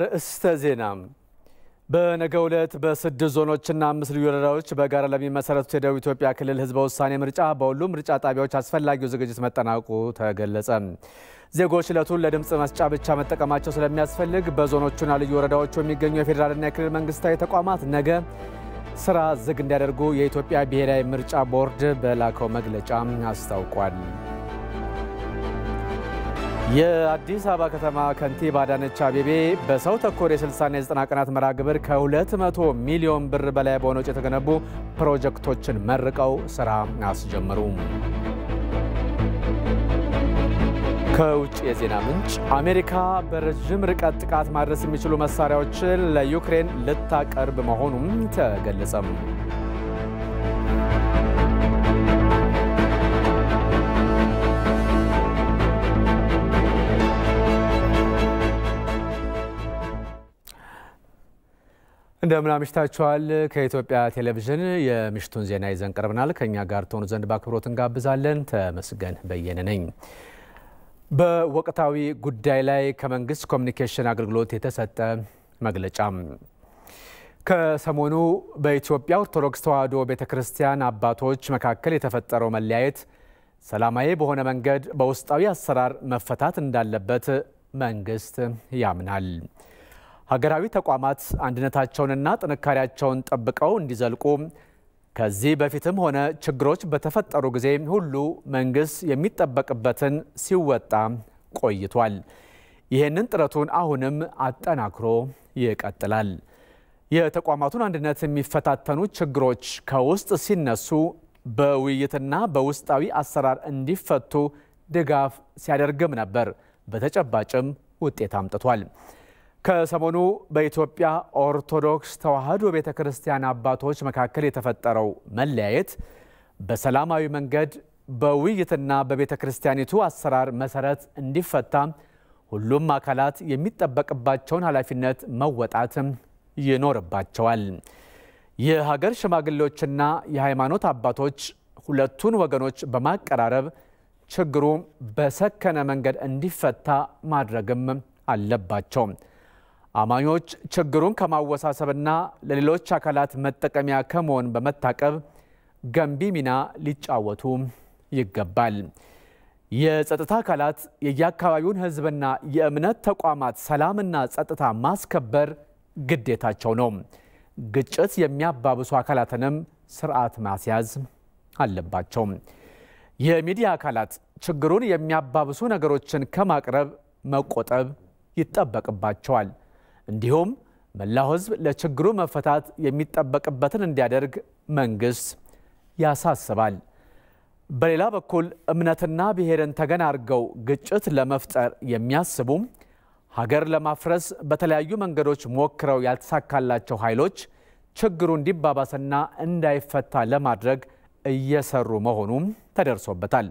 አርእስተ ዜና በነገው ዕለት በ6 ዞኖችና 5 ልዩ ወረዳዎች በጋራ ለሚመሰረቱት የደቡብ ኢትዮጵያ ክልል ህዝበ ውሳኔ ምርጫ በሁሉም ምርጫ ጣቢያዎች አስፈላጊው ዝግጅት መጠናቀቁ ተገለጸ። ዜጎች ዕለቱን ለድምጽ መስጫ ብቻ መጠቀማቸው ስለሚያስፈልግ በዞኖቹና ልዩ ወረዳዎች የሚገኙ የፌዴራልና የክልል መንግስታዊ ተቋማት ነገ ስራ ዝግ እንዲያደርጉ የኢትዮጵያ ብሔራዊ ምርጫ ቦርድ በላከው መግለጫ አስታውቋል። የአዲስ አበባ ከተማ ከንቲባ አዳነች አቤቤ በሰው ተኮር የ60ና የ90 ቀናት መርሃ ግብር ከ200 ሚሊዮን ብር በላይ በሆነ ወጪ የተገነቡ ፕሮጀክቶችን መርቀው ስራ አስጀመሩ። ከውጭ የዜና ምንጭ አሜሪካ በረጅም ርቀት ጥቃት ማድረስ የሚችሉ መሳሪያዎችን ለዩክሬን ልታቀርብ መሆኑን ተገለጸ። እንደምን አምሽታችኋል። ከኢትዮጵያ ቴሌቪዥን የምሽቱን ዜና ይዘን ቀርበናል። ከኛ ጋር ተሆኑ ዘንድ በአክብሮት እንጋብዛለን። ተመስገን በየነ ነኝ። በወቅታዊ ጉዳይ ላይ ከመንግስት ኮሚኒኬሽን አገልግሎት የተሰጠ መግለጫ። ከሰሞኑ በኢትዮጵያ ኦርቶዶክስ ተዋሕዶ ቤተክርስቲያን አባቶች መካከል የተፈጠረው መለያየት ሰላማዊ በሆነ መንገድ በውስጣዊ አሰራር መፈታት እንዳለበት መንግስት ያምናል። ሀገራዊ ተቋማት አንድነታቸውንና ጥንካሬያቸውን ጠብቀው እንዲዘልቁ ከዚህ በፊትም ሆነ ችግሮች በተፈጠሩ ጊዜ ሁሉ መንግስት የሚጠበቅበትን ሲወጣ ቆይቷል። ይህንን ጥረቱን አሁንም አጠናክሮ ይቀጥላል። የተቋማቱን አንድነት የሚፈታተኑ ችግሮች ከውስጥ ሲነሱ በውይይትና በውስጣዊ አሰራር እንዲፈቱ ድጋፍ ሲያደርግም ነበር። በተጨባጭም ውጤት አምጥቷል። ከሰሞኑ በኢትዮጵያ ኦርቶዶክስ ተዋሕዶ ቤተክርስቲያን አባቶች መካከል የተፈጠረው መለያየት በሰላማዊ መንገድ በውይይትና በቤተክርስቲያኒቱ አሰራር መሰረት እንዲፈታ ሁሉም አካላት የሚጠበቅባቸውን ኃላፊነት መወጣት ይኖርባቸዋል። የሀገር ሽማግሌዎችና የሃይማኖት አባቶች ሁለቱን ወገኖች በማቀራረብ ችግሩ በሰከነ መንገድ እንዲፈታ ማድረግም አለባቸው። አማኞች ችግሩን ከማወሳሰብና ለሌሎች አካላት መጠቀሚያ ከመሆን በመታቀብ ገንቢ ሚና ሊጫወቱ ይገባል። የጸጥታ አካላት የየአካባቢውን ህዝብና የእምነት ተቋማት ሰላምና ጸጥታ ማስከበር ግዴታቸው ነው። ግጭት የሚያባብሱ አካላትንም ስርዓት ማስያዝ አለባቸው። የሚዲያ አካላት ችግሩን የሚያባብሱ ነገሮችን ከማቅረብ መቆጠብ ይጠበቅባቸዋል። እንዲሁም መላው ህዝብ ለችግሩ መፈታት የሚጠበቅበትን እንዲያደርግ መንግስት ያሳስባል። በሌላ በኩል እምነትና ብሔርን ተገን አድርገው ግጭት ለመፍጠር የሚያስቡ ሀገር ለማፍረስ በተለያዩ መንገዶች ሞክረው ያልተሳካላቸው ኃይሎች ችግሩ እንዲባባስና እንዳይፈታ ለማድረግ እየሰሩ መሆኑም ተደርሶበታል።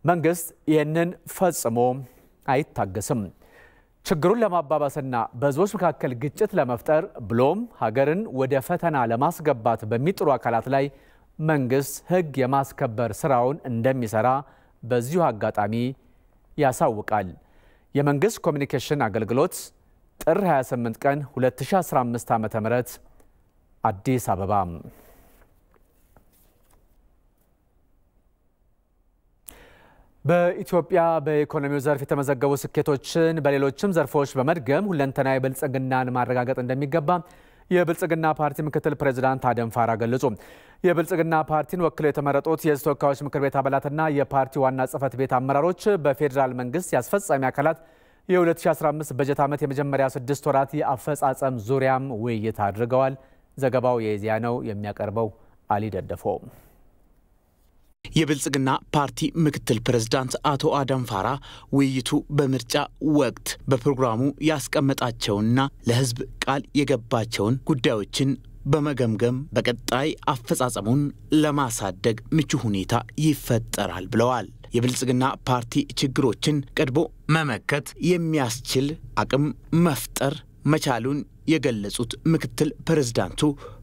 መንግስት ይህንን ፈጽሞ አይታገስም። ችግሩን ለማባባስና በህዝቦች መካከል ግጭት ለመፍጠር ብሎም ሀገርን ወደ ፈተና ለማስገባት በሚጥሩ አካላት ላይ መንግስት ህግ የማስከበር ስራውን እንደሚሰራ በዚሁ አጋጣሚ ያሳውቃል። የመንግስት ኮሚኒኬሽን አገልግሎት ጥር 28 ቀን 2015 ዓ.ም አዲስ አበባ። በኢትዮጵያ በኢኮኖሚው ዘርፍ የተመዘገቡ ስኬቶችን በሌሎችም ዘርፎች በመድገም ሁለንተናዊ ብልጽግናን ማረጋገጥ እንደሚገባ የብልጽግና ፓርቲ ምክትል ፕሬዝዳንት አደም ፋራ ገለጹ። የብልጽግና ፓርቲን ወክለው የተመረጡት የህዝብ ተወካዮች ምክር ቤት አባላትና የፓርቲው ዋና ጽህፈት ቤት አመራሮች በፌዴራል መንግስት የአስፈጻሚ አካላት የ2015 በጀት ዓመት የመጀመሪያ 6 ወራት የአፈጻጸም ዙሪያም ውይይት አድርገዋል። ዘገባው የኢዜአ ነው። የሚያቀርበው አሊ ደደፎ። የብልጽግና ፓርቲ ምክትል ፕሬዝዳንት አቶ አደም ፋራ ውይይቱ በምርጫ ወቅት በፕሮግራሙ ያስቀመጣቸውና ለህዝብ ቃል የገባቸውን ጉዳዮችን በመገምገም በቀጣይ አፈጻጸሙን ለማሳደግ ምቹ ሁኔታ ይፈጠራል ብለዋል። የብልጽግና ፓርቲ ችግሮችን ቀድሞ መመከት የሚያስችል አቅም መፍጠር መቻሉን የገለጹት ምክትል ፕሬዝዳንቱ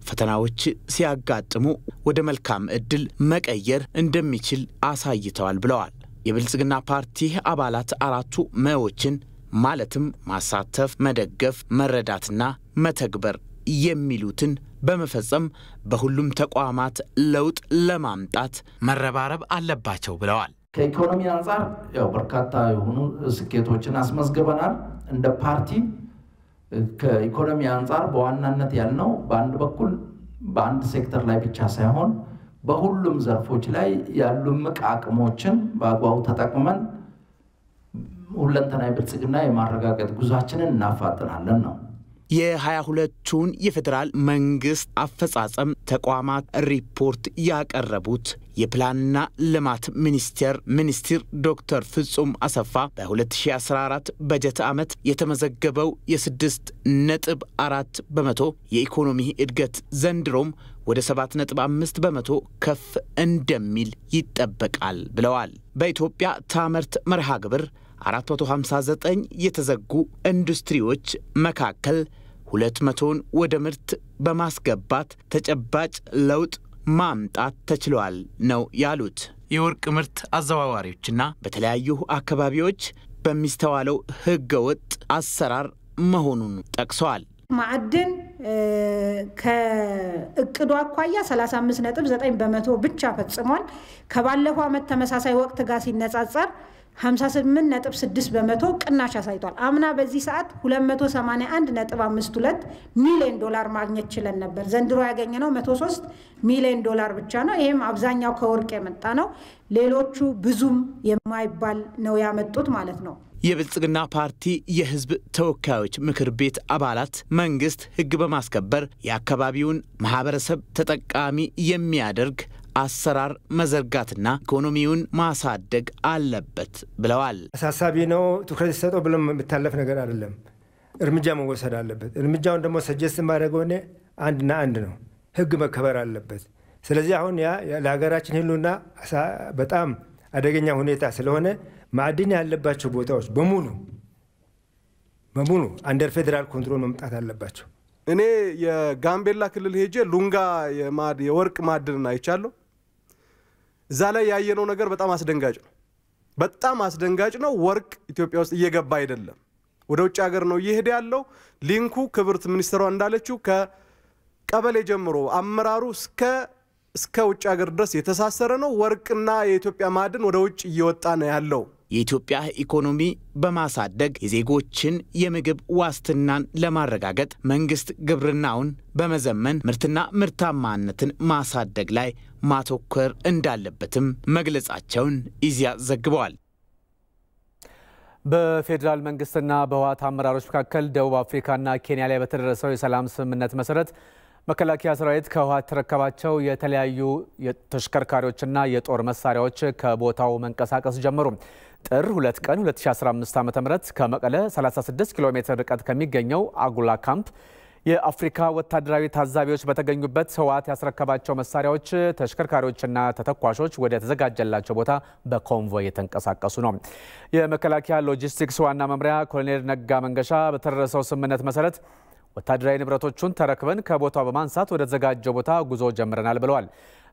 ፈተናዎች ሲያጋጥሙ ወደ መልካም እድል መቀየር እንደሚችል አሳይተዋል ብለዋል። የብልጽግና ፓርቲ አባላት አራቱ መዎችን ማለትም ማሳተፍ፣ መደገፍ፣ መረዳትና መተግበር የሚሉትን በመፈጸም በሁሉም ተቋማት ለውጥ ለማምጣት መረባረብ አለባቸው ብለዋል። ከኢኮኖሚ አንፃር ያው በርካታ የሆኑ ስኬቶችን አስመዝግበናል። እንደ ፓርቲ ከኢኮኖሚ አንፃር በዋናነት ያልነው በአንድ በኩል በአንድ ሴክተር ላይ ብቻ ሳይሆን በሁሉም ዘርፎች ላይ ያሉ አቅሞችን በአግባቡ ተጠቅመን ሁለንተናዊ ብልጽግና የማረጋገጥ ጉዟችንን እናፋጥናለን ነው። የ22ቱን የፌዴራል መንግስት አፈጻጸም ተቋማት ሪፖርት ያቀረቡት የፕላንና ልማት ሚኒስትር ዶክተር ፍጹም አሰፋ በ2014 በጀት ዓመት የተመዘገበው የ6.4 በመቶ የኢኮኖሚ እድገት ዘንድሮም ወደ 7.5 በመቶ ከፍ እንደሚል ይጠበቃል ብለዋል። በኢትዮጵያ ታምርት መርሃ ግብር 459 የተዘጉ ኢንዱስትሪዎች መካከል 200ን ወደ ምርት በማስገባት ተጨባጭ ለውጥ ማምጣት ተችሏል ነው ያሉት። የወርቅ ምርት አዘዋዋሪዎችና በተለያዩ አካባቢዎች በሚስተዋለው ህገወጥ አሰራር መሆኑን ጠቅሰዋል። ማዕድን ከእቅዱ አኳያ 35.9 በመቶ ብቻ ፈጽሟል። ከባለፈው ዓመት ተመሳሳይ ወቅት ጋር ሲነጻጸር 58.6 በመቶ ቅናሽ አሳይቷል። አምና በዚህ ሰዓት 281.52 ሚሊዮን ዶላር ማግኘት ችለን ነበር። ዘንድሮ ያገኘነው 103 ሚሊዮን ዶላር ብቻ ነው። ይሄም አብዛኛው ከወርቅ የመጣ ነው። ሌሎቹ ብዙም የማይባል ነው ያመጡት ማለት ነው። የብልጽግና ፓርቲ የህዝብ ተወካዮች ምክር ቤት አባላት መንግስት ህግ በማስከበር የአካባቢውን ማህበረሰብ ተጠቃሚ የሚያደርግ አሰራር መዘርጋትና ኢኮኖሚውን ማሳደግ አለበት ብለዋል። አሳሳቢ ነው። ትኩረት ሰጠው ብለም የምታለፍ ነገር አይደለም። እርምጃ መወሰድ አለበት። እርምጃውን ደግሞ ሰጀስት ማድረገው አንድና አንድ ነው። ህግ መከበር አለበት። ስለዚህ አሁን ያ ለሀገራችን ህልውና በጣም አደገኛ ሁኔታ ስለሆነ ማዕድን ያለባቸው ቦታዎች በሙሉ አንደር ፌደራል ኮንትሮል መምጣት አለባቸው። እኔ የጋምቤላ ክልል ሄጄ ሉንጋ የወርቅ ማዕድን አይቻለሁ። እዛ ላይ ያየነው ነገር በጣም አስደንጋጭ ነው። በጣም አስደንጋጭ ነው። ወርቅ ኢትዮጵያ ውስጥ እየገባ አይደለም፣ ወደ ውጭ ሀገር ነው እየሄደ ያለው። ሊንኩ ክብርት ሚኒስትሯ እንዳለችው ከቀበሌ ጀምሮ አመራሩ እስከ ውጭ ሀገር ድረስ የተሳሰረ ነው። ወርቅና የኢትዮጵያ ማዕድን ወደ ውጭ እየወጣ ነው ያለው። የኢትዮጵያ ኢኮኖሚ በማሳደግ የዜጎችን የምግብ ዋስትናን ለማረጋገጥ መንግስት ግብርናውን በመዘመን ምርትና ምርታማነትን ማሳደግ ላይ ማተኮር እንዳለበትም መግለጻቸውን ኢዜአ ዘግበዋል። በፌዴራል መንግስትና በህወሓት አመራሮች መካከል ደቡብ አፍሪካና ኬንያ ላይ በተደረሰው የሰላም ስምምነት መሰረት መከላከያ ሰራዊት ከህወሓት ተረከባቸው የተለያዩ ተሽከርካሪዎችና የጦር መሳሪያዎች ከቦታው መንቀሳቀስ ጀመሩ። ጥር 2 ቀን 2015 ዓ.ም ከመቀለ 36 ኪሎ ሜትር ርቀት ከሚገኘው አጉላ ካምፕ የአፍሪካ ወታደራዊ ታዛቢዎች በተገኙበት ህወሓት ያስረከባቸው መሳሪያዎች፣ ተሽከርካሪዎችና ተተኳሾች ወደ ተዘጋጀላቸው ቦታ በኮንቮይ የተንቀሳቀሱ ነው። የመከላከያ ሎጂስቲክስ ዋና መምሪያ ኮሎኔል ነጋ መንገሻ በተደረሰው ስምምነት መሰረት ወታደራዊ ንብረቶቹን ተረክበን ከቦታው በማንሳት ወደ ተዘጋጀው ቦታ ጉዞ ጀምረናል ብለዋል።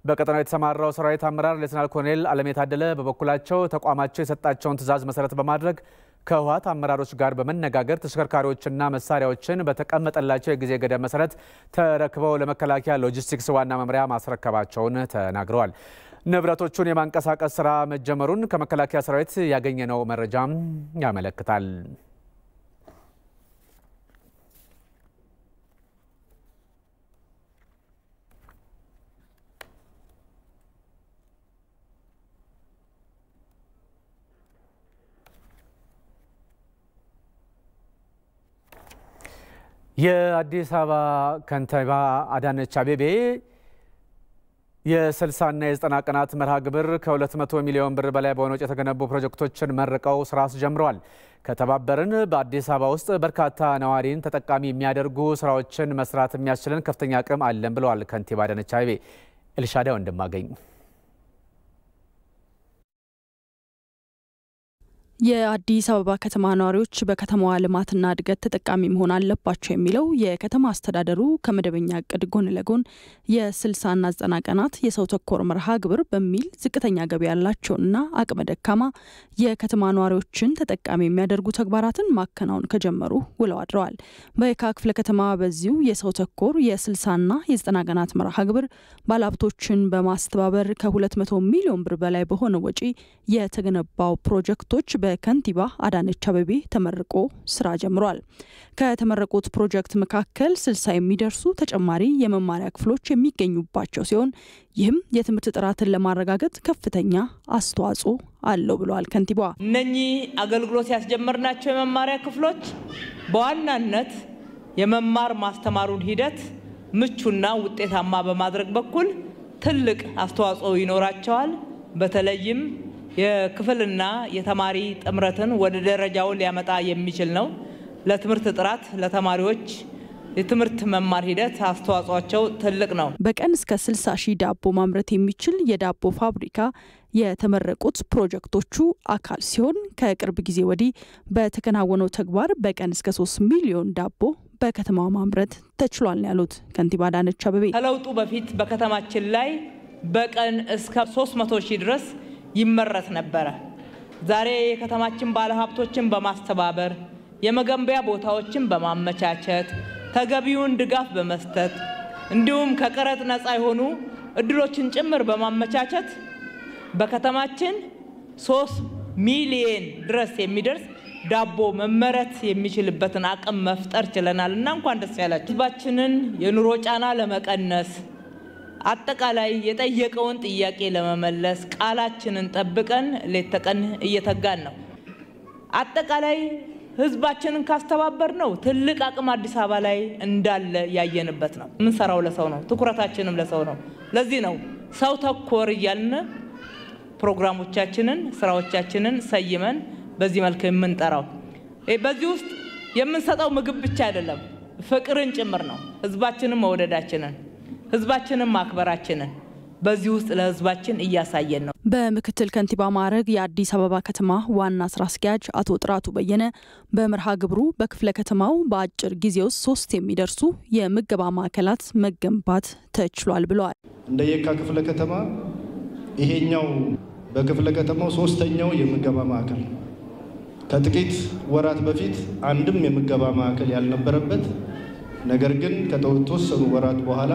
በቀጠናው የተሰማራው ሰራዊት አመራር ሌተናል ኮሎኔል አለሜ ታደለ በበኩላቸው ተቋማቸው የሰጣቸውን ትዕዛዝ መሰረት በማድረግ ከህወሓት አመራሮች ጋር በመነጋገር ተሽከርካሪዎችና መሳሪያዎችን በተቀመጠላቸው የጊዜ ገደብ መሰረት ተረክበው ለመከላከያ ሎጂስቲክስ ዋና መምሪያ ማስረከባቸውን ተናግረዋል። ንብረቶቹን የማንቀሳቀስ ስራ መጀመሩን ከመከላከያ ሰራዊት ያገኘነው መረጃም ያመለክታል። የአዲስ አበባ ከንቲባ አዳነች አቤቤ የ60 እና የ90 ቀናት መርሃ ግብር ከ200 ሚሊዮን ብር በላይ በሆነ ወጪ የተገነቡ ፕሮጀክቶችን መርቀው ስራ አስጀምረዋል። ከተባበርን በአዲስ አበባ ውስጥ በርካታ ነዋሪን ተጠቃሚ የሚያደርጉ ስራዎችን መስራት የሚያስችለን ከፍተኛ አቅም አለን ብለዋል ከንቲባ አዳነች አቤቤ። ኤልሻዳይ ወንድማገኝ የአዲስ አበባ ከተማ ነዋሪዎች በከተማዋ ልማትና እድገት ተጠቃሚ መሆን አለባቸው የሚለው የከተማ አስተዳደሩ ከመደበኛ እቅድ ጎን ለጎን የ60ና 90 ቀናት የሰው ተኮር መርሃ ግብር በሚል ዝቅተኛ ገቢ ያላቸውና አቅመ ደካማ የከተማ ነዋሪዎችን ተጠቃሚ የሚያደርጉ ተግባራትን ማከናወን ከጀመሩ ውለው አድረዋል። በየካ ክፍለ ከተማ በዚሁ የሰው ተኮር የ60ና የ90 ቀናት መርሃ ግብር ባለሀብቶችን በማስተባበር ከ200 ሚሊዮን ብር በላይ በሆነ ወጪ የተገነባው ፕሮጀክቶች በከንቲባ አዳነች አቤቤ ተመርቆ ስራ ጀምሯል። ከተመረቁት ፕሮጀክት መካከል 60 የሚደርሱ ተጨማሪ የመማሪያ ክፍሎች የሚገኙባቸው ሲሆን ይህም የትምህርት ጥራትን ለማረጋገጥ ከፍተኛ አስተዋጽኦ አለው ብለዋል ከንቲባዋ። እነኚህ አገልግሎት ያስጀመርናቸው የመማሪያ ክፍሎች በዋናነት የመማር ማስተማሩን ሂደት ምቹና ውጤታማ በማድረግ በኩል ትልቅ አስተዋጽኦ ይኖራቸዋል። በተለይም የክፍልና የተማሪ ጥምረትን ወደ ደረጃው ሊያመጣ የሚችል ነው። ለትምህርት ጥራት ለተማሪዎች የትምህርት መማር ሂደት አስተዋጽኦቸው ትልቅ ነው። በቀን እስከ 60,000 ዳቦ ማምረት የሚችል የዳቦ ፋብሪካ የተመረቁት ፕሮጀክቶቹ አካል ሲሆን ከቅርብ ጊዜ ወዲህ በተከናወነው ተግባር በቀን እስከ 3 ሚሊዮን ዳቦ በከተማዋ ማምረት ተችሏል ያሉት ከንቲባ አዳነች አቤቤ ከለውጡ በፊት በከተማችን ላይ በቀን እስከ 300,000 ድረስ ይመረት ነበር። ዛሬ የከተማችን ባለሀብቶችን በማስተባበር የመገንቢያ ቦታዎችን በማመቻቸት ተገቢውን ድጋፍ በመስጠት እንዲሁም ከቀረጥ ነፃ የሆኑ እድሎችን ጭምር በማመቻቸት በከተማችን 3 ሚሊዮን ድረስ የሚደርስ ዳቦ መመረት የሚችልበትን አቅም መፍጠር ችለናልና እንኳን ደስ ያላችሁ። ህዝባችንን የኑሮ ጫና ለመቀነስ አጠቃላይ የጠየቀውን ጥያቄ ለመመለስ ቃላችንን ጠብቀን ለተቀን እየተጋን ነው። አጠቃላይ ህዝባችንን ካስተባበር ነው ትልቅ አቅም አዲስ አበባ ላይ እንዳለ ያየንበት ነው። ምን ሰራው ለሰው ነው፣ ትኩረታችንም ለሰው ነው። ለዚህ ነው ሰው ተኮር እያልን ፕሮግራሞቻችንን ስራዎቻችንን ሰይመን በዚህ መልኩ የምንጠራው። በዚህ ውስጥ የምንሰጠው ምግብ ብቻ አይደለም፣ ፍቅርን ጭምር ነው። ህዝባችንን መወደዳችንን ህዝባችንን ማክበራችንን በዚህ ውስጥ ለህዝባችን እያሳየን ነው። በምክትል ከንቲባ ማዕረግ የአዲስ አበባ ከተማ ዋና ስራ አስኪያጅ አቶ ጥራቱ በየነ በመርሃ ግብሩ በክፍለ ከተማው በአጭር ጊዜ ውስጥ 3 የሚደርሱ የምገባ ማዕከላት መገንባት ተችሏል ብለዋል። እንደ የካ ክፍለ ከተማ ይሄኛው በክፍለ ከተማው 3ኛው የምገባ ማዕከል ከጥቂት ወራት በፊት አንድም የምገባ ማዕከል ያልነበረበት ነገር ግን ከተወሰኑ ወራት በኋላ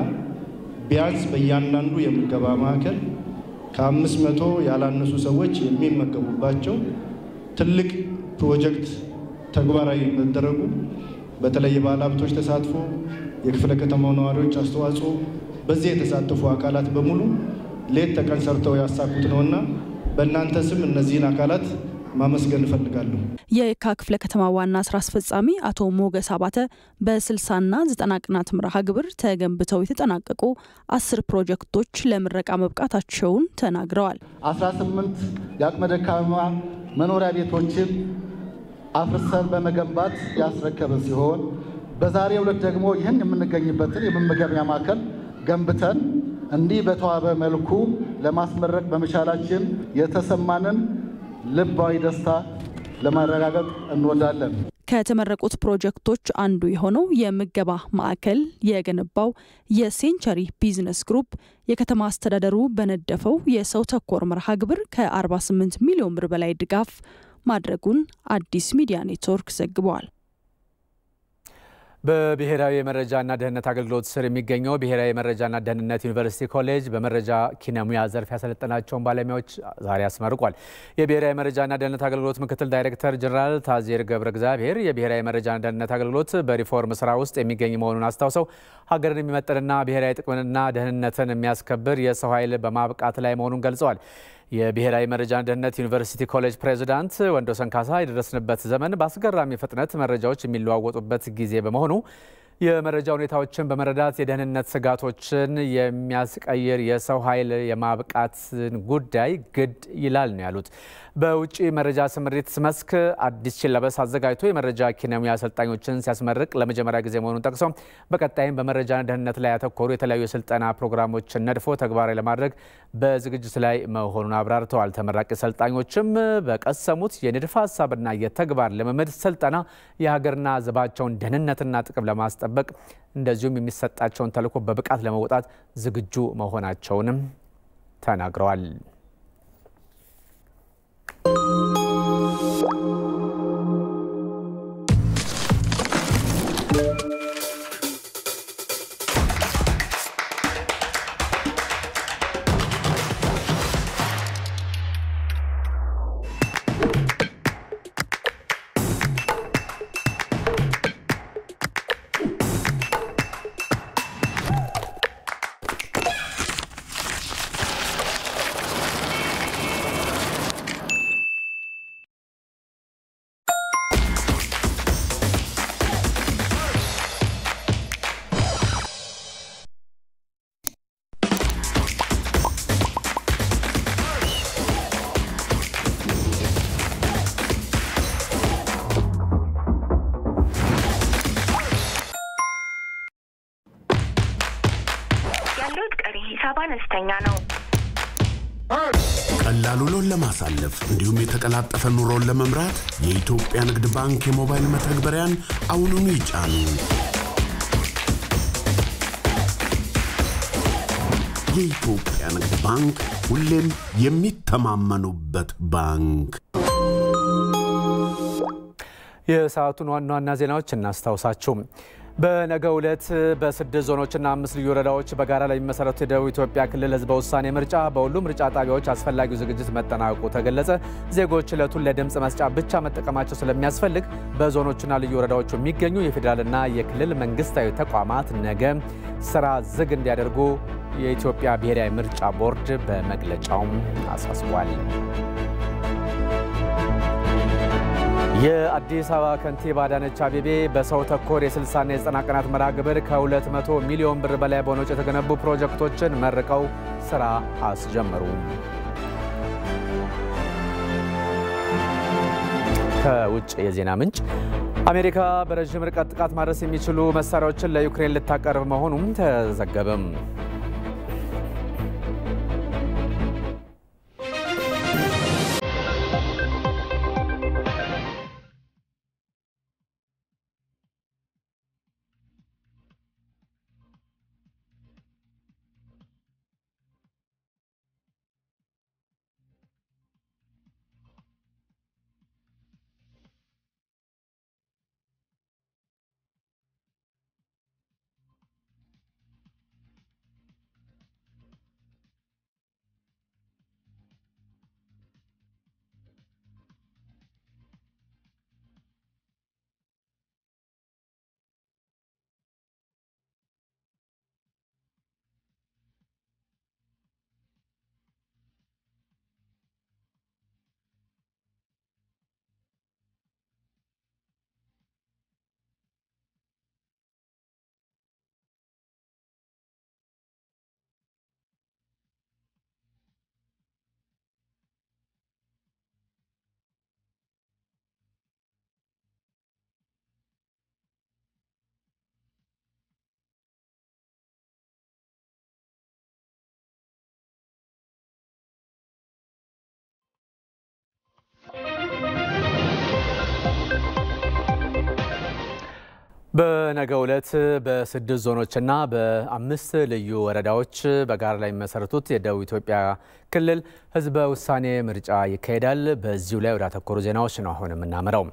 ቢያንስ በእያንዳንዱ የምገባ ማዕከል ከ500 ያላነሱ ሰዎች የሚመገቡባቸው ትልቅ ፕሮጀክት ተግባራዊ መደረጉ በተለይ ባለሀብቶች ተሳትፎ የክፍለ ከተማው ነዋሪዎች አስተዋጽኦ በዚህ የተሳተፉ አካላት በሙሉ ሌት ተቀን ሰርተው ያሳኩት ነውና በእናንተ ስም እነዚህን አካላት ማመስገን እፈልጋለሁ። የየካ ክፍለ ከተማ ዋና ስራ አስፈጻሚ አቶ ሞገስ አባተ በ60ና 90 ቀናት መርሃ ግብር ተገንብተው የተጠናቀቁ 10 ፕሮጀክቶች ለምረቃ መብቃታቸውን ተናግረዋል። 18 የአቅመ ደካማ መኖሪያ ቤቶችን አፍርሰን በመገንባት ያስረከበ ሲሆን በዛሬው ዕለት ደግሞ ይህን የምንገኝበትን የመመገቢያ ማዕከል ገንብተን እንዲህ በተዋበ መልኩ ለማስመረቅ በመቻላችን የተሰማንን ልባዊ ደስታ ለማረጋገጥ እንወዳለን። ከተመረቁት ፕሮጀክቶች አንዱ የሆነው የምገባ ማዕከል የገነባው የሴንቸሪ ቢዝነስ ግሩፕ የከተማ አስተዳደሩ በነደፈው የሰው ተኮር መርሃ ግብር ከ48 ሚሊዮን ብር በላይ ድጋፍ ማድረጉን አዲስ ሚዲያ ኔትወርክ ዘግቧል። በብሔራዊ የመረጃና ደህንነት አገልግሎት ስር የሚገኘው ብሔራዊ የመረጃና ደህንነት ዩኒቨርሲቲ ኮሌጅ በመረጃ ኪነሙያ ዘርፍ ያሰለጠናቸውን ባለሙያዎች ዛሬ አስመርቋል። የብሔራዊ የመረጃና ደህንነት አገልግሎት ምክትል ዳይሬክተር ጀነራል ታዜር ገብረ እግዚአብሔር የብሔራዊ የመረጃና ደህንነት አገልግሎት በሪፎርም ስራ ውስጥ የሚገኝ መሆኑን አስታውሰው ሀገርን የሚመጥንና ብሔራዊ ጥቅምንና ደህንነትን የሚያስከብር የሰው ኃይል በማብቃት ላይ መሆኑን ገልጸዋል። የብሔራዊ መረጃና ደህንነት ዩኒቨርሲቲ ኮሌጅ ፕሬዝዳንት ወንዶሰን ካሳ የደረስንበት ዘመን በአስገራሚ ፍጥነት መረጃዎች የሚለዋወጡበት ጊዜ በመሆኑ የመረጃ ሁኔታዎችን በመረዳት የደህንነት ስጋቶችን የሚያስቀይር የሰው ኃይል የማብቃትን ጉዳይ ግድ ይላል ነው ያሉት። በውጪ መረጃ ስምሪት መስክ አዲስ ሲለበስ አዘጋጅቶ የመረጃ ኪነሙያ አሰልጣኞችን ሲያስመርቅ ለመጀመሪያ ጊዜ መሆኑን ጠቅሰው በቀጣይም በመረጃ ደህንነት ላይ ያተኮሩ የተለያዩ የስልጠና ፕሮግራሞችን ነድፎ ተግባራዊ ለማድረግ በዝግጅት ላይ መሆኑን አብራርተዋል። ተመራቂ ሰልጣኞችም በቀሰሙት የንድፈ ሐሳብና የተግባር ልምምድ ስልጠና የሀገርና ሕዝባቸውን ደህንነትና ጥቅም ለማስጠበቅ እንደዚሁም የሚሰጣቸውን ተልዕኮ በብቃት ለመወጣት ዝግጁ መሆናቸውንም ተናግረዋል። ቀላል ውሎን ለማሳለፍ እንዲሁም የተቀላጠፈ ኑሮን ለመምራት የኢትዮጵያ ንግድ ባንክ የሞባይል መተግበሪያን አሁኑኑ ይጫኑ። የኢትዮጵያ ንግድ ባንክ ሁሌም የሚተማመኑበት ባንክ። የሰዓቱን ዋና ዋና ዜናዎች እናስታውሳችሁ። በነገው ዕለት በ6 ዞኖችና 5 ልዩ ወረዳዎች በጋራ ለሚመሰረቱ የደቡብ ኢትዮጵያ ክልል ህዝበ ውሳኔ ምርጫ በሁሉም ምርጫ ጣቢያዎች አስፈላጊው ዝግጅት መጠናቀቁ ተገለጸ። ዜጎች ዕለቱን ለድምጽ መስጫ ብቻ መጠቀማቸው ስለሚያስፈልግ በዞኖችና ልዩ ወረዳዎች የሚገኙ የፌዴራልና የክልል መንግስታዊ ተቋማት ነገ ስራ ዝግ እንዲያደርጉ የኢትዮጵያ ብሔራዊ ምርጫ ቦርድ በመግለጫው አሳስቧል። የአዲስ አበባ ከንቲባ አዳነች አቤቤ በሰው ተኮር የ60ና የ90 ቀናት መርሃ ግብር ከ200 ሚሊዮን ብር በላይ በሆነ ወጪ የተገነቡ ፕሮጀክቶችን መርቀው ስራ አስጀመሩ። ከውጭ የዜና ምንጭ አሜሪካ በረጅም ርቀት ጥቃት ማድረስ የሚችሉ መሳሪያዎችን ለዩክሬን ልታቀርብ መሆኑም ተዘገበም። በነገው ዕለት በ6 ዞኖችና በ5 ልዩ ወረዳዎች በጋራ ላይ የሚመሰረቱት የደቡብ ኢትዮጵያ ክልል ህዝበ ውሳኔ ምርጫ ይካሄዳል። በዚሁ ላይ ወደ አተኮሩ ዜናዎች ነው አሁን የምናመራው።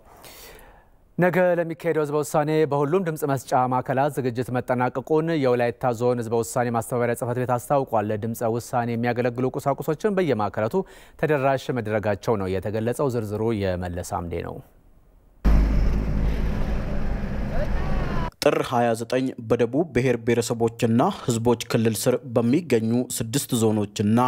ነገ ለሚካሄደው ህዝበ ውሳኔ በሁሉም ድምጽ መስጫ ማዕከላት ዝግጅት መጠናቀቁን የወላይታ ዞን ህዝበ ውሳኔ ማስተባበሪያ ጽሕፈት ቤት አስታውቋል። ለድምጽ ውሳኔ የሚያገለግሉ ቁሳቁሶችን በየማዕከላቱ ተደራሽ መደረጋቸው ነው የተገለጸው። ዝርዝሩ የመለሰ አምዴ ነው። ጥር 29 በደቡብ ብሔር ብሔረሰቦችና ህዝቦች ክልል ስር በሚገኙ 6 ዞኖችና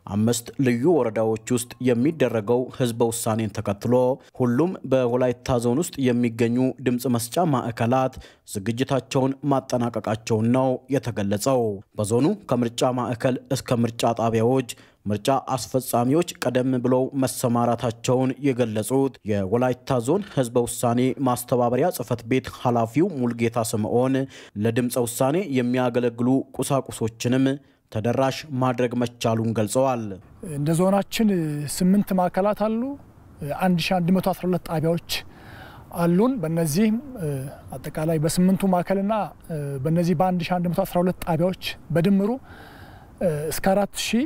5 ልዩ ወረዳዎች ውስጥ የሚደረገው ህዝበ ውሳኔን ተከትሎ ሁሉም በወላይታ ዞን ውስጥ የሚገኙ ድምጽ መስጫ ማዕከላት ዝግጅታቸውን ማጠናቀቃቸውን ነው የተገለጸው። በዞኑ ከምርጫ ማዕከል እስከ ምርጫ ጣቢያዎች ምርጫ አስፈጻሚዎች ቀደም ብለው መሰማራታቸውን የገለጹት የወላይታ ዞን ህዝበ ውሳኔ ማስተባበሪያ ጽፈት ቤት ኃላፊው ሙልጌታ ስምዖን ለድምጽ ውሳኔ የሚያገለግሉ ቁሳቁሶችንም ተደራሽ ማድረግ መቻሉን ገልጸዋል። እንደ ዞናችን 8 ማዕከላት አሉ። 1112 ጣቢያዎች አሉን። በእነዚህ አጠቃላይ በ8ቱ ማዕከልና በእነዚህ በ1112 ጣቢያዎች በድምሩ እስከ 4000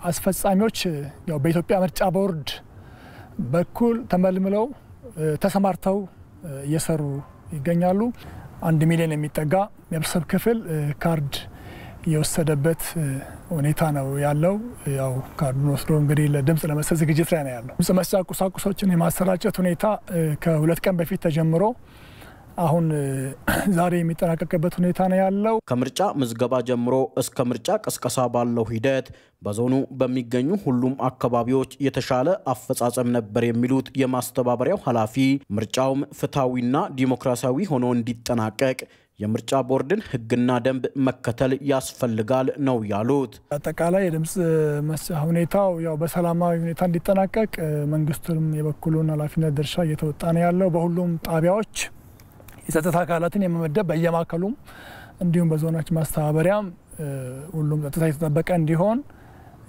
አስፈጻሚዎች ያው በኢትዮጵያ ምርጫ ቦርድ በኩል ተመልምለው ተሰማርተው እየሰሩ ይገኛሉ። 1 ሚሊዮን የሚጠጋ የህብረተሰብ ክፍል ካርድ የወሰደበት ሁኔታ ነው ያለው። ያው ካርዱን ወስዶ እንግዲህ ለድምጽ ለመስጠት ዝግጅት ላይ ነው ያለው። ድምጽ መስጫ ቁሳቁሶችን የማሰራጨት ሁኔታ ከ2 ቀን በፊት ተጀምሮ አሁን ዛሬ የሚጠናቀቅበት ሁኔታ ነው ያለው። ከምርጫ ምዝገባ ጀምሮ እስከ ምርጫ ቅስቀሳ ባለው ሂደት በዞኑ በሚገኙ ሁሉም አካባቢዎች የተሻለ አፈጻጸም ነበር የሚሉት የማስተባበሪያው ኃላፊ ምርጫውም ፍትሃዊና ዲሞክራሲያዊ ሆኖ እንዲጠናቀቅ የምርጫ ቦርድን ህግና ደንብ መከተል ያስፈልጋል ነው ያሉት። አጠቃላይ የድምጽ መስጫ ሁኔታው ያው በሰላማዊ ሁኔታ እንዲጠናቀቅ መንግስቱም የበኩሉን ኃላፊነት ድርሻ እየተወጣ ነው ያለው። በሁሉም ጣቢያዎች የጸጥታ አካላትን የመመደብ በየማዕከሉም እንዲሁም በዞናችን ማስተባበሪያም ሁሉም ጸጥታ የተጠበቀ እንዲሆን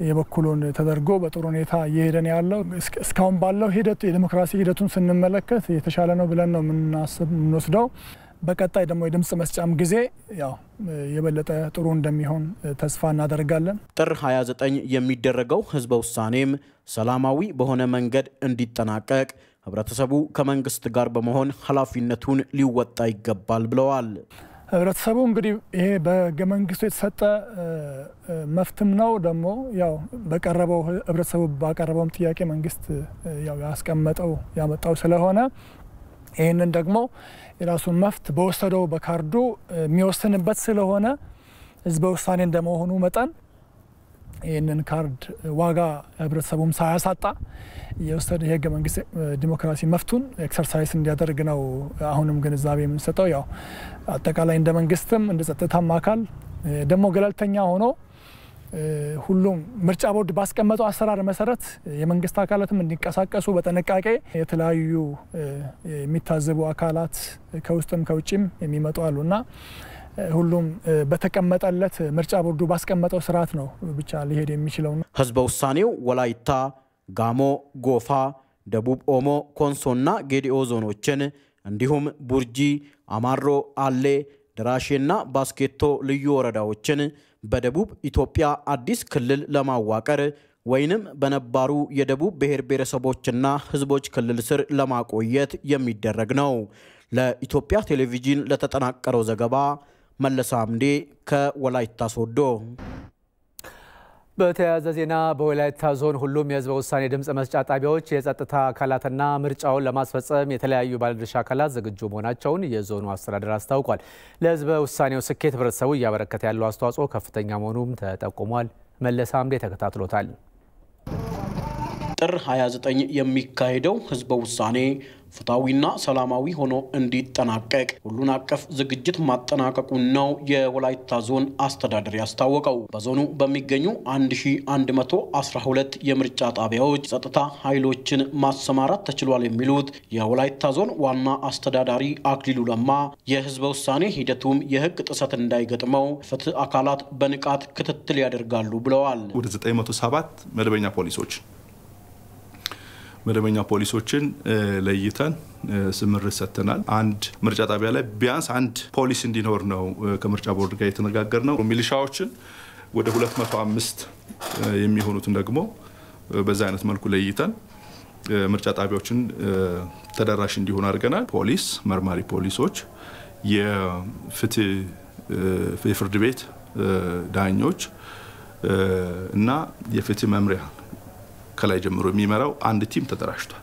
የበኩሉን ተደርጎ በጥሩ ሁኔታ እየሄደ ነው ያለው። እስካሁን ባለው ሂደት የዲሞክራሲ ሂደቱን ስንመለከት የተሻለ ነው ብለን ነው የምንወስደው። በቀጣይ ደግሞ የድምጽ መስጫም ጊዜ ያው የበለጠ ጥሩ እንደሚሆን ተስፋ እናደርጋለን። ጥር 29 የሚደረገው ህዝበ ውሳኔም ሰላማዊ በሆነ መንገድ እንዲጠናቀቅ ህብረተሰቡ ከመንግስት ጋር በመሆን ኃላፊነቱን ሊወጣ ይገባል ብለዋል። ህብረተሰቡ እንግዲህ ይሄ በህገ መንግስቱ የተሰጠ መፍትም ነው። ደግሞ ያው በቀረበው ህብረተሰቡ ባቀረበው ጥያቄ መንግስት ያው ያመጣው ስለሆነ ይሄንን ደግሞ የራሱን መፍት በወሰደው በካርዱ የሚወስንበት ስለሆነ ህዝበ ውሳኔ እንደመሆኑ መጠን ይህንን ካርድ ዋጋ ህብረተሰቡም ሳያሳጣ የወሰደ የህገ መንግስት ዲሞክራሲ መፍቱን ኤክሰርሳይዝ እንዲያደርግ ነው አሁንም ግንዛቤ የምንሰጠው። ያው አጠቃላይ እንደ መንግስትም እንደ ጸጥታም አካል ደግሞ ገለልተኛ ሆኖ ሁሉም ምርጫ ቦርድ ባስቀመጠው አሰራር መሰረት የመንግስት አካላትም እንዲንቀሳቀሱ በጥንቃቄ የተለያዩ የሚታዘቡ አካላት ከውስጥም ከውጭም የሚመጡ አሉና ሁሉም በተቀመጠለት ምርጫ ቦርዱ ባስቀመጠው ስርዓት ነው ብቻ ሊሄድ የሚችለው። ህዝበ ውሳኔው ወላይታ፣ ጋሞ፣ ጎፋ፣ ደቡብ ኦሞ፣ ኮንሶና ጌዲኦ ዞኖችን እንዲሁም ቡርጂ፣ አማሮ፣ አሌ፣ ደራሼና ባስኬቶ ልዩ ወረዳዎችን በደቡብ ኢትዮጵያ አዲስ ክልል ለማዋቀር ወይንም በነባሩ የደቡብ ብሔር ብሔረሰቦችና ህዝቦች ክልል ስር ለማቆየት የሚደረግ ነው። ለኢትዮጵያ ቴሌቪዥን ለተጠናቀረው ዘገባ መለሳ አምዴ ከወላይታ ሶዶ። በተያያዘ ዜና በወላይታ ዞን ሁሉም የህዝበ ውሳኔ ድምጽ መስጫ ጣቢያዎች የጸጥታ አካላትና ምርጫውን ለማስፈጸም የተለያዩ ባለድርሻ አካላት ዝግጁ መሆናቸውን የዞኑ አስተዳደር አስታውቋል። ለህዝበ ውሳኔው ስኬት ህብረተሰቡ እያበረከተ ያለው አስተዋጽኦ ከፍተኛ መሆኑም ተጠቁሟል። መለሳ አምዴ ተከታትሎታል። ጥር 29 የሚካሄደው ህዝበ ውሳኔ ፍትሃዊና ሰላማዊ ሆኖ እንዲጠናቀቅ ሁሉን አቀፍ ዝግጅት ማጠናቀቁን ነው የወላይታ ዞን አስተዳደር ያስታወቀው። በዞኑ በሚገኙ 1112 የምርጫ ጣቢያዎች ጸጥታ ኃይሎችን ማሰማራት ተችሏል የሚሉት የወላይታ ዞን ዋና አስተዳዳሪ አክሊሉ ለማ የህዝበ ውሳኔ ሂደቱም የህግ ጥሰት እንዳይገጥመው ፍትህ አካላት በንቃት ክትትል ያደርጋሉ ብለዋል። ወደ 907 መደበኛ ፖሊሶችን ለይተን ስምርት ሰጥተናል። አንድ ምርጫ ጣቢያ ላይ ቢያንስ አንድ ፖሊስ እንዲኖር ነው ከምርጫ ቦርድ ጋር የተነጋገርነው። ሚሊሻዎችን ወደ 205 የሚሆኑትን ደግሞ በዛ አይነት መልኩ ለይተን ምርጫ ጣቢያዎችን ተደራሽ እንዲሆን አድርገናል። ፖሊስ፣ መርማሪ ፖሊሶች፣ የፍርድ ቤት ዳኞች እና የፍትህ መምሪያ ከላይ ጀምሮ የሚመራው አንድ ቲም ተደራጅቷል።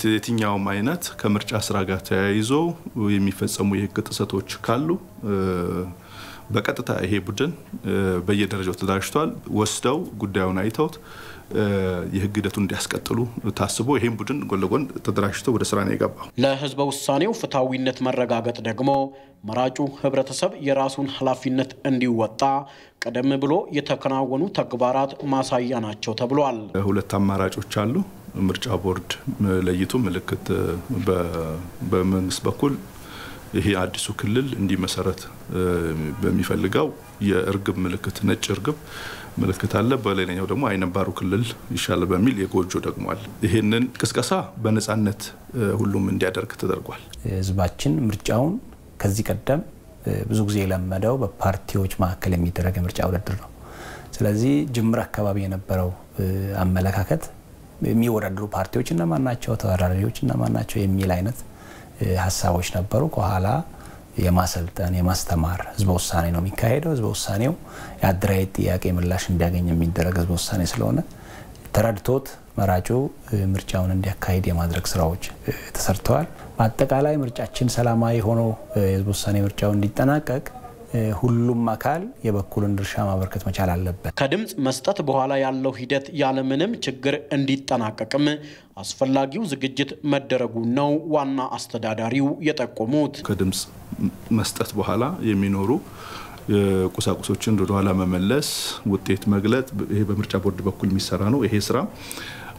የትኛውም አይነት ከምርጫ ስራ ጋር ተያይዞ የሚፈጸሙ የህግ ጥሰቶች ካሉ በቀጥታ ይሄ ቡድን በየደረጃው ተደራጅቷል። ወስደው ጉዳዩን አይተውት የህግ ሂደቱን እንዲያስቀጥሉ ታስቦ ይሄን ቡድን ጎን ለጎን ተደራጅቶ ወደ ስራ ነው የገባው። ለህዝበ ውሳኔው ፍትሐዊነት መረጋገጥ ደግሞ መራጩ ህብረተሰብ የራሱን ኃላፊነት እንዲወጣ ቀደም ብሎ የተከናወኑ ተግባራት ማሳያ ናቸው ተብሏል። ሁለት አማራጮች አሉ። ምርጫ ቦርድ ለይቶ ምልክት በመንግስት በኩል ይሄ አዲሱ ክልል እንዲመሰረት በሚፈልገው የእርግብ ምልክት ነጭ እርግብ ምልክት አለ። በሌላኛው ደግሞ አይነባሩ ክልል ይሻላል በሚል የጎጆ ደግሞ አለ። ይሄንን ቅስቀሳ በነጻነት ሁሉም እንዲያደርግ ተደርጓል። ህዝባችን ምርጫውን ከዚህ ቀደም ብዙ ጊዜ የለመደው በፓርቲዎች መካከል የሚደረግ ምርጫ ውድድር ነው። ስለዚህ ጅምር አካባቢ የነበረው አመለካከት የሚወዳደሩ ፓርቲዎች እነማን ናቸው፣ ተወዳዳሪዎች እነማን ናቸው የሚል አይነት ሀሳቦች ነበሩ። ከኋላ የማሰልጠን የማስተማር ህዝበ ውሳኔ ነው የሚካሄደው። ህዝበ ውሳኔው የአደራጀት ጥያቄ ምላሽ እንዲያገኝ የሚደረግ ህዝበ ውሳኔ ስለሆነ ተረድቶት መራጩ ምርጫውን እንዲያካሂድ የማድረግ ስራዎች ተሰርተዋል። በአጠቃላይ ምርጫችን ሰላማዊ ሆኖ ህዝበ ውሳኔ ምርጫው እንዲጠናቀቅ ሁሉም አካል የበኩሉን ድርሻ ማበርከት መቻል አለበት። ከድምጽ መስጠት በኋላ ያለው ሂደት ያለምንም ችግር እንዲጠናቀቅም አስፈላጊው ዝግጅት መደረጉ ነው ዋና አስተዳዳሪው የጠቆሙት። ከድምጽ መስጠት በኋላ የሚኖሩ ቁሳቁሶችን ወደ ኋላ መመለስ፣ ውጤት መግለጥ ይሄ በምርጫ ቦርድ በኩል የሚሰራ ነው። ይሄ ስራ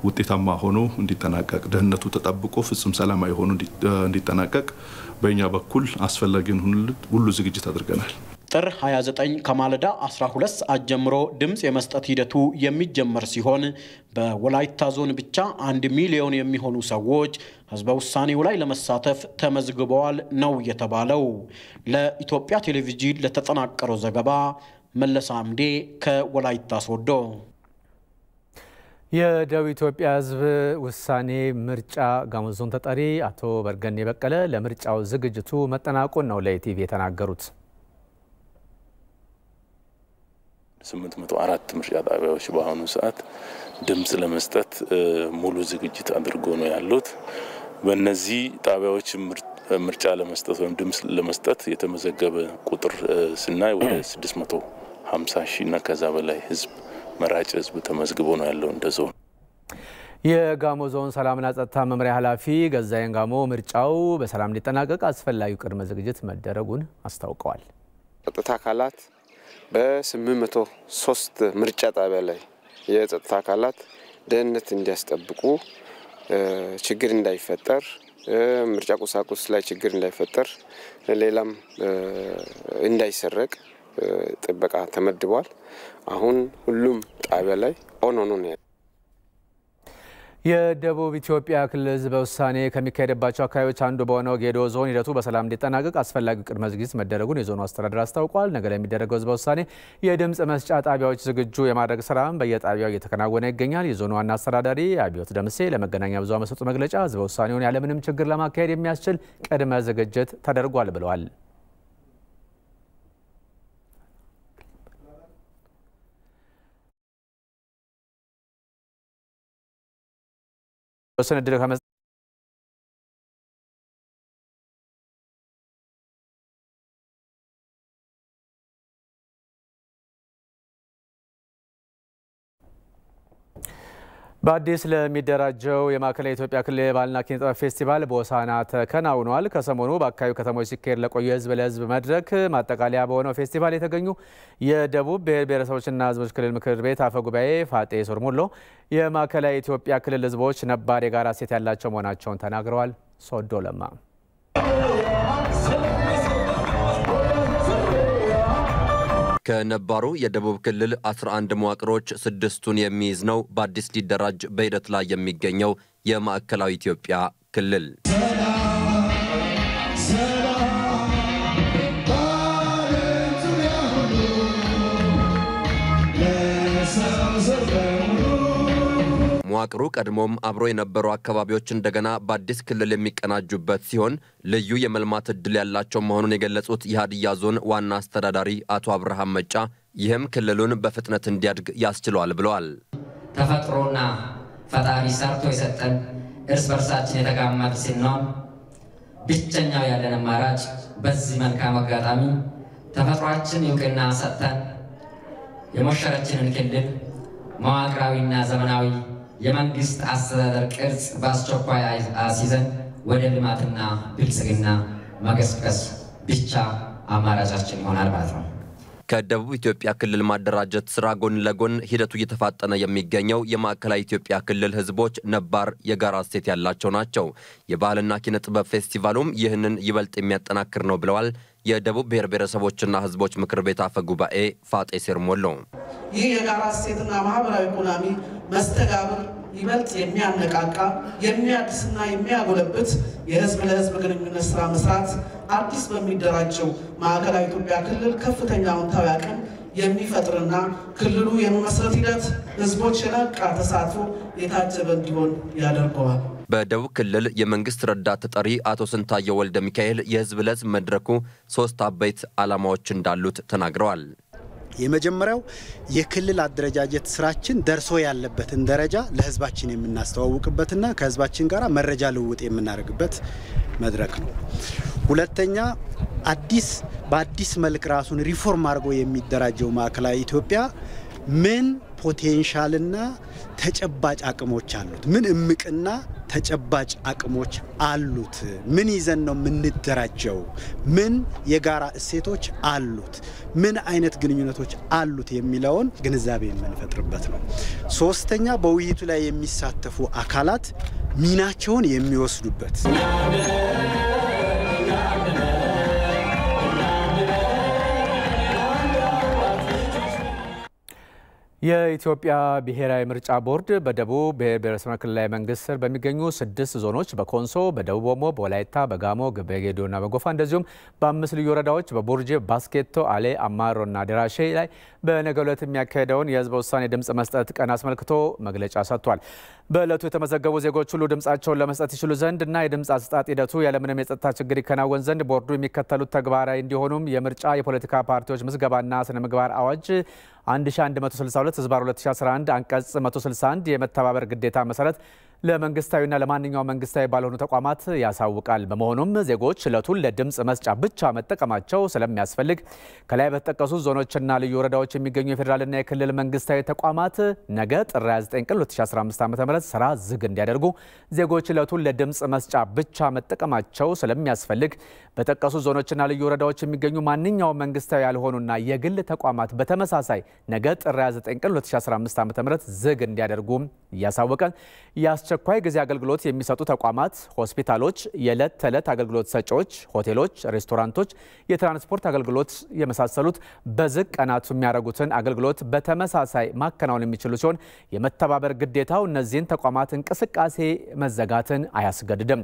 ውጤታማ ሆኖ እንዲጠናቀቅ ደህንነቱ ተጠብቆ ፍጹም ሰላማዊ ሆኖ እንዲጠናቀቅ በእኛ በኩል አስፈላጊውን ሁሉ ዝግጅት አድርገናል። ጥር 29 ከማለዳ 12 ሰዓት ጀምሮ ድምጽ የመስጠት ሂደቱ የሚጀመር ሲሆን በወላይታ ዞን ብቻ 1 ሚሊዮን የሚሆኑ ሰዎች ህዝበ ውሳኔው ላይ ለመሳተፍ ተመዝግበዋል ነው የተባለው። ለኢትዮጵያ ቴሌቪዥን ለተጠናቀረው ዘገባ መለስ አምዴ ከወላይታ ሶዶ። የደቡብ ኢትዮጵያ ህዝብ ውሳኔ ምርጫ ጋሞ ዞን ተጠሪ አቶ በርገኔ በቀለ ለምርጫው ዝግጅቱ መጠናቀቁን ነው ለኢቲቪ የተናገሩት። 804 ምርጫ ጣቢያዎች በአሁኑ ሰዓት ድምጽ ለመስጠት ሙሉ ዝግጅት አድርጎ ነው ያሉት። በእነዚህ ጣቢያዎች ምርጫ ለመስጠት ወይም ድምጽ ለመስጠት የተመዘገበ ቁጥር ስናይ ወደ 650 ሺህ እና ከዛ በላይ ህዝብ መራጭ ህዝብ ተመዝግቦ ነው ያለው እንደ ዞን። የጋሞ ዞን ሰላምና ጸጥታ መምሪያ ኃላፊ ገዛየን ጋሞ ምርጫው በሰላም እንዲጠናቀቅ አስፈላጊው ቅድመ ዝግጅት መደረጉን አስታውቀዋል። ጸጥታ አካላት በ803 ምርጫ ጣቢያ ላይ የጸጥታ አካላት ደህንነት እንዲያስጠብቁ ችግር እንዳይፈጠር ምርጫ ቁሳቁስ ላይ ችግር እንዳይፈጠር ሌላም እንዳይሰረቅ ጥበቃ ተመድቧል። አሁን ሁሉም ጣቢያ ላይ ኦን ሆኖ ነው። የደቡብ ኢትዮጵያ ክልል ህዝበ ውሳኔ ከሚካሄድባቸው አካባቢዎች አንዱ በሆነው ጌዶ ዞን ሂደቱ በሰላም እንዲጠናቀቅ አስፈላጊው ቅድመ ዝግጅት መደረጉን የዞኑ አስተዳደር አስታውቋል። ነገ ለሚደረገው ህዝበ ውሳኔ የድምጽ መስጫ ጣቢያዎች ዝግጁ የማድረግ ስራም በየጣቢያው እየተከናወነ ይገኛል። የዞኑ ዋና አስተዳዳሪ አብዮት ደምሴ ለመገናኛ ብዙሃን በሰጡት መግለጫ ህዝበ ውሳኔውን ያለምንም ችግር ለማካሄድ የሚያስችል ቅድመ ዝግጅት ተደርጓል ብለዋል። ወሰነድለ ከመ በአዲስ ለሚደራጀው የማዕከላዊ ኢትዮጵያ ክልል ባህልና ኪነ ጥበብ ፌስቲቫል በሆሳዕና ተከናውኗል። ከሰሞኑ በአካባቢው ከተሞች ሲካሄድ ለቆየ ህዝብ ለህዝብ መድረክ ማጠቃለያ በሆነው ፌስቲቫል የተገኙ የደቡብ ብሔር ብሔረሰቦችና ህዝቦች ክልል ምክር ቤት አፈ ጉባኤ ፋጤ ሶርሞሎ የማዕከላዊ ኢትዮጵያ ክልል ህዝቦች ነባር የጋራ እሴት ያላቸው መሆናቸውን ተናግረዋል። ሶዶ ለማ ከነባሩ የደቡብ ክልል 11 መዋቅሮች 6ቱን የሚይዝ ነው በአዲስ ሊደራጅ በሂደት ላይ የሚገኘው የማዕከላዊ ኢትዮጵያ ክልል። መዋቅሩ ቀድሞም አብሮ የነበሩ አካባቢዎች እንደገና በአዲስ ክልል የሚቀናጁበት ሲሆን ልዩ የመልማት እድል ያላቸው መሆኑን የገለጹት የሀዲያ ዞን ዋና አስተዳዳሪ አቶ አብርሃም መጫ ይህም ክልሉን በፍጥነት እንዲያድግ ያስችሏል ብለዋል። ተፈጥሮና ፈጣሪ ሰርቶ የሰጠን እርስ በርሳችን የተጋመድ ስንሆን ብቸኛው ያለን አማራጭ በዚህ መልካም አጋጣሚ ተፈጥሯችን እውቅና ሰጥተን የሞሸረችንን ክልል መዋቅራዊና ዘመናዊ የመንግስት አስተዳደር ቅርጽ በአስቸኳይ አስይዘን ወደ ልማትና ብልጽግና መገስገስ ብቻ አማራጫችን ይሆናል ማለት ነው። ከደቡብ ኢትዮጵያ ክልል ማደራጀት ስራ ጎን ለጎን ሂደቱ እየተፋጠነ የሚገኘው የማዕከላዊ ኢትዮጵያ ክልል ህዝቦች ነባር የጋራ እሴት ያላቸው ናቸው። የባህልና ኪነ ጥበብ ፌስቲቫሉም ይህንን ይበልጥ የሚያጠናክር ነው ብለዋል የደቡብ ብሔር ብሔረሰቦችና ህዝቦች ምክር ቤት አፈ ጉባኤ ፋጤ ሴርሞሎ። ይህ የጋራ እሴትና ማህበራዊ ኢኮኖሚ መስተጋብር ይበልጥ የሚያነቃቃ የሚያድስና የሚያጎለብት የህዝብ ለህዝብ ግንኙነት ስራ መስራት አዲስ በሚደራጀው ማዕከላዊ ኢትዮጵያ ክልል ከፍተኛ አዎንታዊ አቅም የሚፈጥርና ክልሉ የመመስረት ሂደት ህዝቦች የነቃ ተሳትፎ የታጀበ እንዲሆን ያደርገዋል። በደቡብ ክልል የመንግስት ረዳት ተጠሪ አቶ ስንታየው ወልደ ሚካኤል የህዝብ ለህዝብ መድረኩ 3 አበይት ዓላማዎች እንዳሉት ተናግረዋል። የመጀመሪያው የክልል አደረጃጀት ስራችን ደርሶ ያለበትን ደረጃ ለህዝባችን የምናስተዋውቅበትና ከህዝባችን ጋር መረጃ ልውውጥ የምናደርግበት መድረክ ነው። ሁለተኛ በአዲስ መልክ ራሱን ሪፎርም አድርጎ የሚደራጀው ማዕከላዊ ኢትዮጵያ ምን ፖቴንሻልና ተጨባጭ አቅሞች አሉት፣ ምን እምቅና ተጨባጭ አቅሞች አሉት፣ ምን ይዘን ነው የምንደራጀው፣ ምን የጋራ እሴቶች አሉት፣ ምን አይነት ግንኙነቶች አሉት የሚለውን ግንዛቤ የምንፈጥርበት ነው። ሶስተኛ በውይይቱ ላይ የሚሳተፉ አካላት ሚናቸውን የሚወስዱበት የኢትዮጵያ ብሔራዊ ምርጫ ቦርድ በደቡብ ብሔር ብሔረሰቦች ክልላዊ መንግስት ስር በሚገኙ 6 ዞኖች በኮንሶ፣ በደቡብ ኦሞ፣ በወላይታ፣ በጋሞ፣ በጌዶና በጎፋ እንደዚሁም በ5 ልዩ ወረዳዎች በቡርጂ፣ ባስኬቶ፣ አሌ፣ አማሮና ደራሼ ላይ በነገው ዕለት የሚያካሄደውን የህዝበ ውሳኔ ድምጽ መስጠት ቀን አስመልክቶ መግለጫ ሰጥቷል። በዕለቱ የተመዘገቡ ዜጎች ሁሉ ድምጻቸውን ለመስጠት ይችሉ ዘንድ እና የድምጽ አሰጣጥ ሂደቱ ያለምንም የጸጥታ ችግር ይከናወን ዘንድ ቦርዱ የሚከተሉት ተግባራዊ እንዲሆኑም የምርጫ የፖለቲካ ፓርቲዎች ምዝገባና ስነ ምግባር አዋጅ 1162/2011 አንቀጽ 161 የመተባበር ግዴታ መሰረት ለመንግስታዊና ለማንኛውም መንግስታዊ ባልሆኑ ተቋማት ያሳውቃል። በመሆኑም ዜጎች ዕለቱን ለድምጽ መስጫ ብቻ መጠቀማቸው ስለሚያስፈልግ ከላይ በተጠቀሱ ዞኖችና ልዩ ወረዳዎች የሚገኙ የፌዴራልና የክልል መንግስታዊ ተቋማት ነገ ጥር 29 ቀን 2015 ዓ.ም ስራ ዝግ እንዲያደርጉ፣ ዜጎች ዕለቱን ለድምጽ መስጫ ብቻ መጠቀማቸው ስለሚያስፈልግ በተጠቀሱ ዞኖችና ልዩ ወረዳዎች የሚገኙ ማንኛውም መንግስታዊ ያልሆኑና የግል ተቋማት በተመሳሳይ ነገ ጥር 29 ቀን 2015 ዓ.ም ዝግ እንዲያደርጉ እያሳወቀ የአስቸኳይ ጊዜ አገልግሎት የሚሰጡ ተቋማት፣ ሆስፒታሎች፣ የዕለት ተዕለት አገልግሎት ሰጪዎች፣ ሆቴሎች፣ ሬስቶራንቶች፣ የትራንስፖርት አገልግሎት የመሳሰሉት በዝግ ቀናቱ የሚያደርጉትን አገልግሎት በተመሳሳይ ማከናወን የሚችሉ ሲሆን የመተባበር ግዴታው እነዚህን ተቋማት እንቅስቃሴ መዘጋትን አያስገድድም።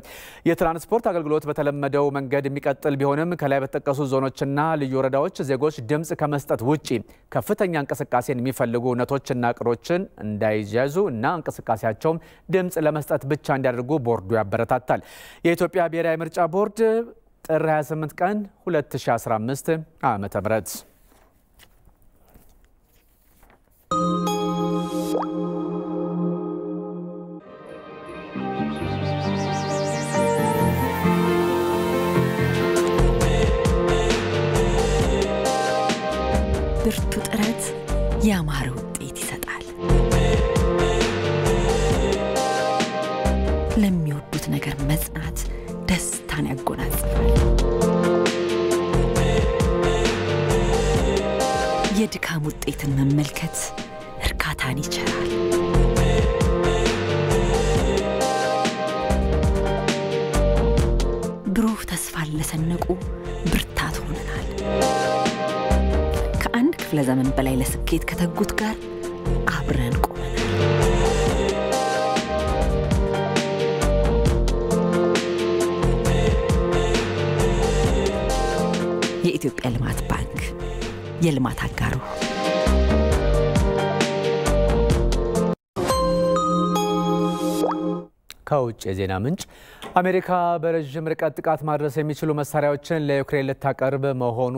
የትራንስፖርት አገልግሎት በተለመደው መንገድ የሚቀጥል ቢሆንም ከላይ በተጠቀሱ ዞኖችና ልዩ ወረዳዎች ዜጎች ድምጽ ከመስጠት ውጪ ከፍተኛ እንቅስቃሴን የሚፈልጉ እውነቶችና ቅሮችን እንዳይያዙ እና እንቅስቃሴያቸውም ድምጽ ለመስጠት ብቻ እንዲያደርጉ ቦርዱ ያበረታታል። የኢትዮጵያ ብሔራዊ ምርጫ ቦርድ ጥር 28 ቀን 2015 ዓ.ም ብርቱ ጥረት ያማረ ውጤት ይሰጣል። ለሚወዱት ነገር መጽናት ደስታን ያጎናጽፋል። የድካም ውጤትን መመልከት እርካታን ይቸራል። ብሩህ ተስፋን ለሰነቁ ብርታት ሆነናል። ከአንድ ክፍለ ዘመን በላይ ለስኬት ከተጉት ጋር አብረን ቆመናል። የኢትዮጵያ ልማት ባንክ የልማት አጋሩ። ከውጭ የዜና ምንጭ አሜሪካ በረዥም ርቀት ጥቃት ማድረስ የሚችሉ መሳሪያዎችን ለዩክሬን ልታቀርብ መሆኑ